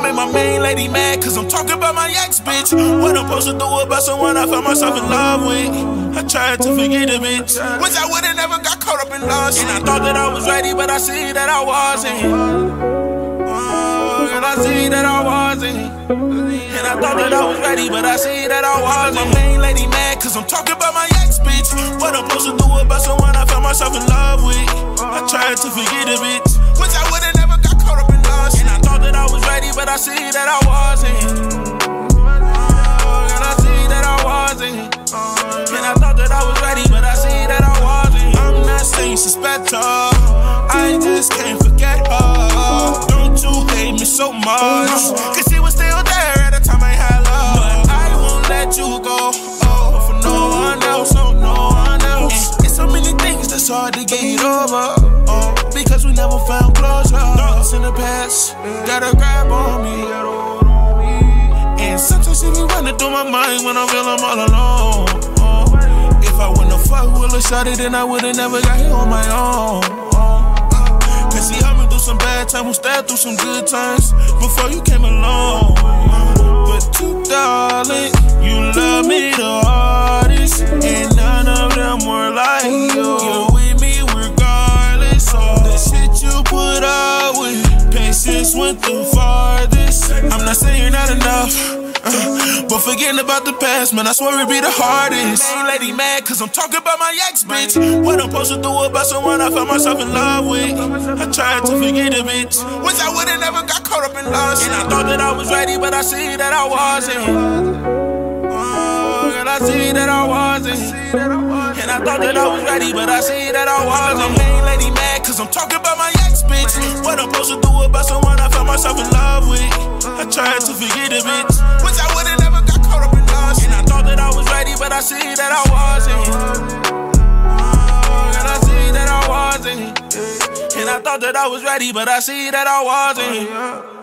made my main lady mad, cause I'm talking about my ex bitch. What I'm supposed to do about someone I found myself in love with? I tried to forget a bitch. Wish I would've never got caught up in lust. And I thought that I was ready, but I see that I wasn't. And I see that I wasn't. And I thought that I was ready, but I see that I wasn't. My main lady mad, cause I'm talking about my ex bitch. What I'm supposed to do about someone I found myself in love with? I tried to forget a bitch. Wish I would've never got caught up in lust. And I thought that I was ready, but I see that I wasn't. And I see that I wasn't. And I thought that I was ready, but I see that I wasn't. I'm not saying she's better, I just can't forget her. Don't you hate me so much, cause she was still there at the time I had love. But I won't let you go, oh, for no one else, oh, no one else. It's so many things that's hard to get over, oh, because we never found closure. Thoughts in the past, gotta grab on me. And sometimes it be running through my mind when I feel I'm all alone, oh. If I wouldn't have fucked with a shawty, then I would've never got here on my own, cause see, I've been through some bad times, we stayed through some good times before you came along. But you, darling, you love me the hardest, and none of them were like you. You're with me regardless. All the shit you put up with, patience went the farthest. I'm not saying you're not enough, but forgetting about the past, man, I swear it be the hardest. Main lady mad, cause I'm talking about my ex bitch. What I'm supposed to do about someone I found myself in love with? I tried to forget a bitch. Wish I would've never got caught up in lust. And I thought that I was ready, but I see that I wasn't. And I see that I wasn't. And I thought that I was ready, but I see that I wasn't. Main lady mad, cause I'm talking about my ex bitch. What I'm supposed to do about someone I found myself in love with? I tried to forget a bitch. Wish I would've never got caught up in lust. And I thought that I was ready, but I see that I wasn't. And I see that I wasn't. And I thought that I was ready, but I see that I wasn't.